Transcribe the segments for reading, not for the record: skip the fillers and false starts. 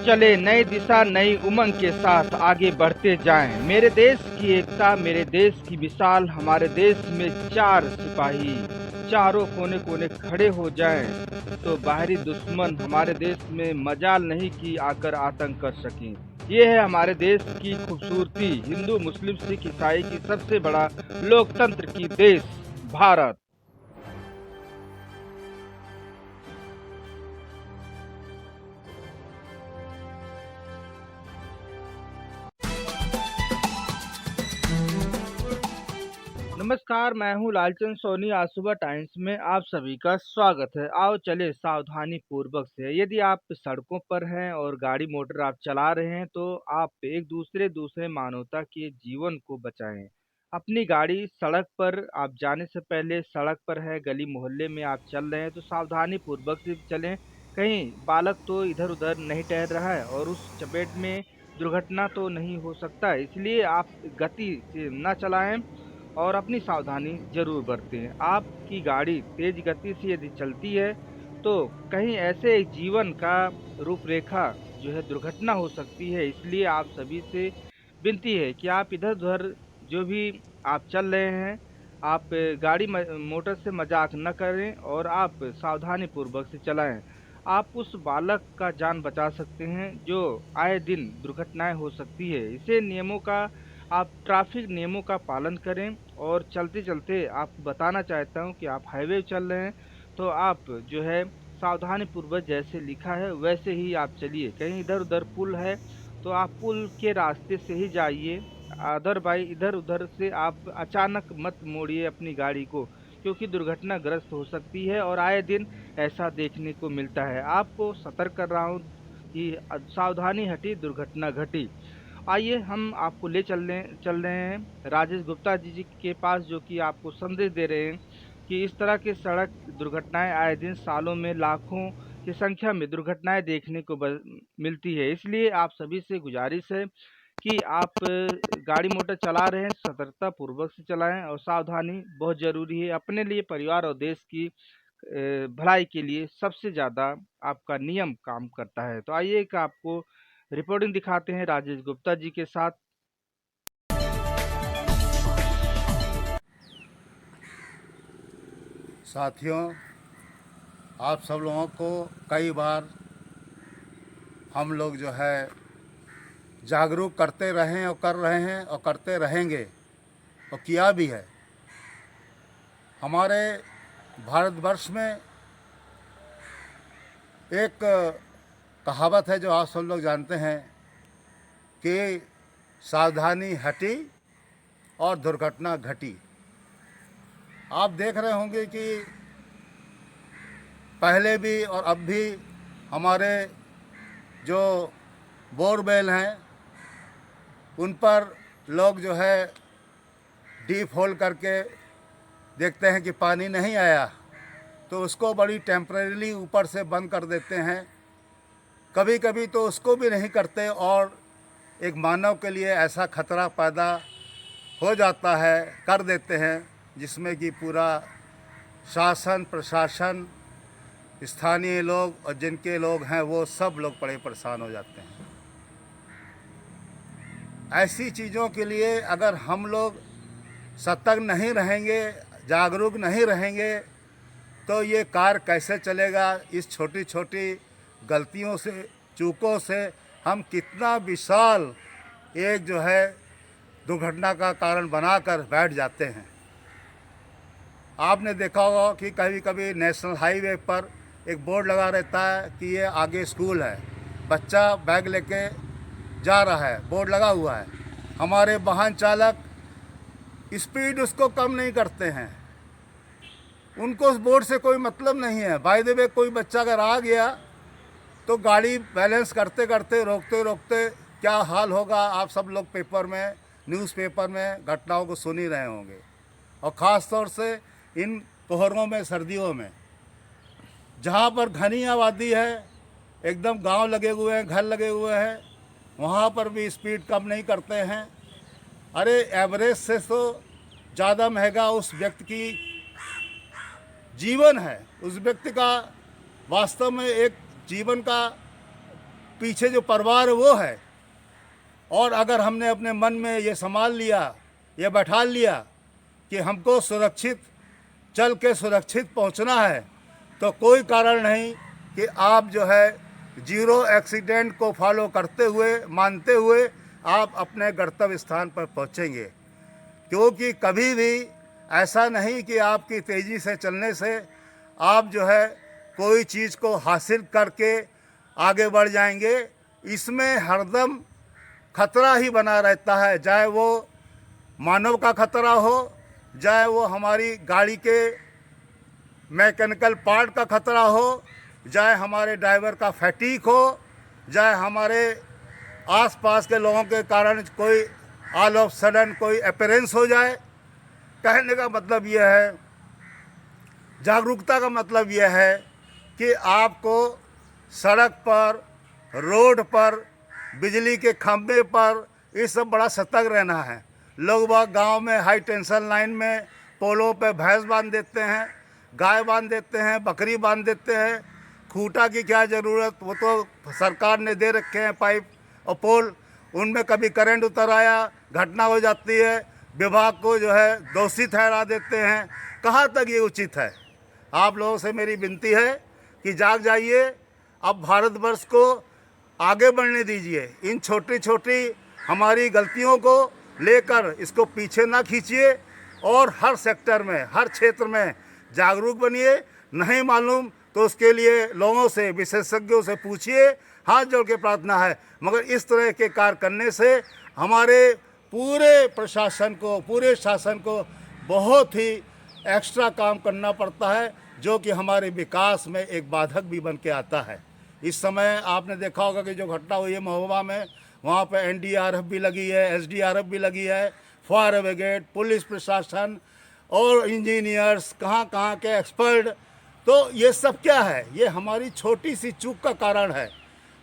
चले नई दिशा नई उमंग के साथ आगे बढ़ते जाएं। मेरे देश की एकता, मेरे देश की विशाल, हमारे देश में चार सिपाही चारों कोने कोने खड़े हो जाएं तो बाहरी दुश्मन हमारे देश में मजाल नहीं कि आकर आतंक कर सकें। ये है हमारे देश की खूबसूरती, हिंदू मुस्लिम सिख ईसाई की सबसे बड़ा लोकतंत्र की देश भारत। नमस्कार, मैं हूँ लालचंद सोनी। आज सुबह टाइम्स में आप सभी का स्वागत है। आओ चले सावधानी पूर्वक से। यदि आप सड़कों पर हैं और गाड़ी मोटर आप चला रहे हैं तो आप एक दूसरे मानवता के जीवन को बचाएं। अपनी गाड़ी सड़क पर आप जाने से पहले, सड़क पर है, गली मोहल्ले में आप चल रहे हैं तो सावधानी पूर्वक से चलें। कहीं बालक तो इधर उधर नहीं टहल रहा है और उस चपेट में दुर्घटना तो नहीं हो सकता है, इसलिए आप गति से न चलाएं और अपनी सावधानी जरूर बरतें। आपकी गाड़ी तेज गति से यदि चलती है तो कहीं ऐसे एक जीवन का रूपरेखा जो है दुर्घटना हो सकती है, इसलिए आप सभी से विनती है कि आप इधर-उधर जो भी आप चल रहे हैं, आप गाड़ी मोटर से मजाक न करें और आप सावधानी पूर्वक से चलाएं। आप उस बालक का जान बचा सकते हैं जो आए दिन दुर्घटनाएं हो सकती है। इसे नियमों का आप ट्रैफिक नियमों का पालन करें और चलते-चलते आपको बताना चाहता हूँ कि आप हाईवे चल रहे हैं, तो आप जो है सावधानी पूर्वक जैसे लिखा है वैसे ही आप चलिए। कहीं इधर-उधर पुल है, तो आप पुल के रास्ते से ही जाइए। अदरवाइज़ इधर-उधर से आप अचानक मत मोड़िए अपनी गाड़ी को, क्योंकि दुर्घटनाग्रस्त हो सकती है और आए दिन ऐसा देखने को मिलता है। आपको सतर्क कर रहा हूँ कि सावधानी हटी, दुर्घटना घटी। आइए हम आपको चल रहे हैं राजेश गुप्ता जी के पास, जो कि आपको संदेश दे रहे हैं कि इस तरह के सड़क दुर्घटनाएं आए दिन सालों में लाखों की संख्या में दुर्घटनाएं देखने को मिलती है। इसलिए आप सभी से गुजारिश है कि आप गाड़ी मोटर चला रहे हैं सतर्कता पूर्वक से चलाएं और सावधानी बहुत ज़रूरी है। अपने लिए, परिवार और देश की भलाई के लिए सबसे ज़्यादा आपका नियम काम करता है। तो आइए एक आपको रिपोर्टिंग दिखाते हैं राजेश गुप्ता जी के साथ। साथियों, आप सब लोगों को कई बार हम लोग जो है जागरूक करते रहे और कर रहे हैं और करते रहेंगे और किया भी है। हमारे भारतवर्ष में एक कहावत है जो आप सब लोग जानते हैं कि सावधानी हटी और दुर्घटना घटी। आप देख रहे होंगे कि पहले भी और अब भी हमारे जो बोरवेल हैं उन पर लोग जो है डीप होल करके देखते हैं कि पानी नहीं आया तो उसको बड़ी टेम्परेरीली ऊपर से बंद कर देते हैं। कभी कभी तो उसको भी नहीं करते और एक मानव के लिए ऐसा खतरा पैदा हो जाता है, कर देते हैं, जिसमें कि पूरा शासन प्रशासन, स्थानीय लोग और जिनके लोग हैं वो सब लोग बड़े परेशान हो जाते हैं। ऐसी चीज़ों के लिए अगर हम लोग सतर्क नहीं रहेंगे, जागरूक नहीं रहेंगे तो ये कार कैसे चलेगा। इस छोटी छोटी गलतियों से, चूकों से हम कितना विशाल एक जो है दुर्घटना का कारण बनाकर बैठ जाते हैं। आपने देखा होगा कि कभी कभी नेशनल हाईवे पर एक बोर्ड लगा रहता है कि ये आगे स्कूल है, बच्चा बैग लेके जा रहा है, बोर्ड लगा हुआ है। हमारे वाहन चालक स्पीड उसको कम नहीं करते हैं, उनको उस बोर्ड से कोई मतलब नहीं है। बाय द वे कोई बच्चा अगर आ गया तो गाड़ी बैलेंस करते करते, रोकते रोकते क्या हाल होगा, आप सब लोग पेपर में, न्यूज़पेपर में घटनाओं को सुन ही रहे होंगे। और ख़ास तौर से इन कोहरों में, सर्दियों में, जहाँ पर घनी आबादी है, एकदम गांव लगे हुए हैं, घर लगे हुए हैं, वहाँ पर भी स्पीड कम नहीं करते हैं। अरे एवरेज से तो ज़्यादा महंगा उस व्यक्ति की जीवन है। उस व्यक्ति का वास्तव में एक जीवन का पीछे जो परिवार है वो है। और अगर हमने अपने मन में ये संभाल लिया, ये बैठा लिया कि हमको सुरक्षित चल के सुरक्षित पहुंचना है, तो कोई कारण नहीं कि आप जो है जीरो एक्सीडेंट को फॉलो करते हुए, मानते हुए आप अपने गंतव्य स्थान पर पहुंचेंगे। क्योंकि कभी भी ऐसा नहीं कि आपकी तेज़ी से चलने से आप जो है कोई चीज़ को हासिल करके आगे बढ़ जाएंगे। इसमें हरदम खतरा ही बना रहता है, चाहे वो मानव का खतरा हो, चाहे वो हमारी गाड़ी के मैकेनिकल पार्ट का खतरा हो, चाहे हमारे ड्राइवर का फैटीक हो, चाहे हमारे आसपास के लोगों के कारण कोई ऑल ऑफ सडन कोई अपीयरेंस हो जाए। कहने का मतलब यह है, जागरूकता का मतलब यह है कि आपको सड़क पर, रोड पर, बिजली के खंभे पर ये सब बड़ा सतर्क रहना है। लोग बाग गांव में हाई टेंशन लाइन में पोलों पे भैंस बांध देते हैं, गाय बांध देते हैं, बकरी बांध देते हैं। खूंटा की क्या ज़रूरत, वो तो सरकार ने दे रखे हैं पाइप और पोल, उनमें कभी करंट उतर आया, घटना हो जाती है, विभाग को जो है दोषी ठहरा देते हैं। कहाँ तक ये उचित है? आप लोगों से मेरी विनती है कि जाग जाइए, अब भारतवर्ष को आगे बढ़ने दीजिए। इन छोटी छोटी हमारी गलतियों को लेकर इसको पीछे ना खींचिए और हर सेक्टर में, हर क्षेत्र में जागरूक बनिए। नहीं मालूम तो उसके लिए लोगों से, विशेषज्ञों से पूछिए, हाथ जोड़ के प्रार्थना है। मगर इस तरह के कार्य करने से हमारे पूरे प्रशासन को, पूरे शासन को बहुत ही एक्स्ट्रा काम करना पड़ता है, जो कि हमारे विकास में एक बाधक भी बन के आता है। इस समय आपने देखा होगा कि जो घटना हुई है महोबा में, वहाँ पे एनडीआरएफ भी लगी है, एसडीआरएफ भी लगी है, फायर ब्रिगेड, पुलिस प्रशासन और इंजीनियर्स, कहाँ कहाँ के एक्सपर्ट। तो ये सब क्या है? ये हमारी छोटी सी चूक का कारण है।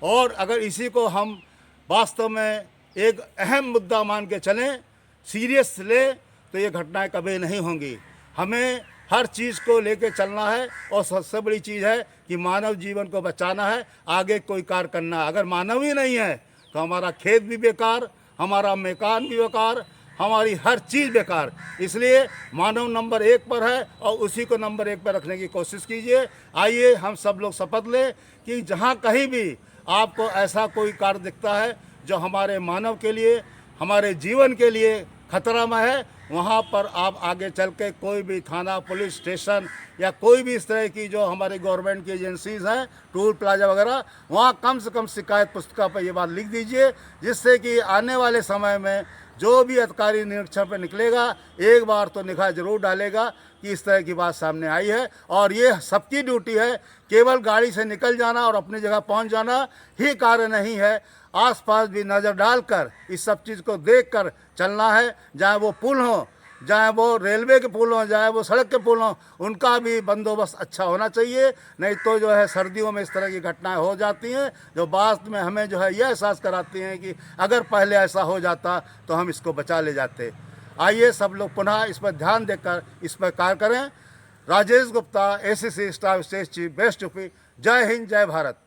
और अगर इसी को हम वास्तव में एक अहम मुद्दा मान के चलें, सीरियस लें, तो ये घटनाएं कभी नहीं होंगी। हमें हर चीज़ को लेके चलना है और सबसे बड़ी चीज़ है कि मानव जीवन को बचाना है, आगे कोई कार्य करना है। अगर मानव ही नहीं है तो हमारा खेत भी बेकार, हमारा मकान भी बेकार, हमारी हर चीज़ बेकार। इसलिए मानव नंबर 1 पर है और उसी को नंबर 1 पर रखने की कोशिश कीजिए। आइए हम सब लोग शपथ लें कि जहाँ कहीं भी आपको ऐसा कोई कार्य दिखता है जो हमारे मानव के लिए, हमारे जीवन के लिए खतरामय है, वहाँ पर आप आगे चल के कोई भी थाना, पुलिस स्टेशन या कोई भी इस तरह की जो हमारे गवर्नमेंट की एजेंसीज़ हैं, टूल प्लाजा वगैरह, वहाँ कम से कम शिकायत पुस्तिका पर ये बात लिख दीजिए, जिससे कि आने वाले समय में जो भी अधिकारी निरीक्षण पर निकलेगा, एक बार तो निगाह जरूर डालेगा कि इस तरह की बात सामने आई है। और ये सबकी ड्यूटी है, केवल गाड़ी से निकल जाना और अपनी जगह पहुंच जाना ही कार्य नहीं है। आसपास भी नज़र डालकर इस सब चीज़ को देखकर चलना है। चाहे वो पुल हो, चाहे वो रेलवे के पुल हों, चाहे वो सड़क के पुल हों, उनका भी बंदोबस्त अच्छा होना चाहिए। नहीं तो जो है सर्दियों में इस तरह की घटनाएं हो जाती हैं, जो बाद में हमें जो है यह एहसास कराती हैं कि अगर पहले ऐसा हो जाता तो हम इसको बचा ले जाते। आइए सब लोग पुनः इस पर ध्यान देकर इस पर कार्य करें। Rajesh Gupta, ACC staff state chief, best UP. जय हिंद, जय भारत।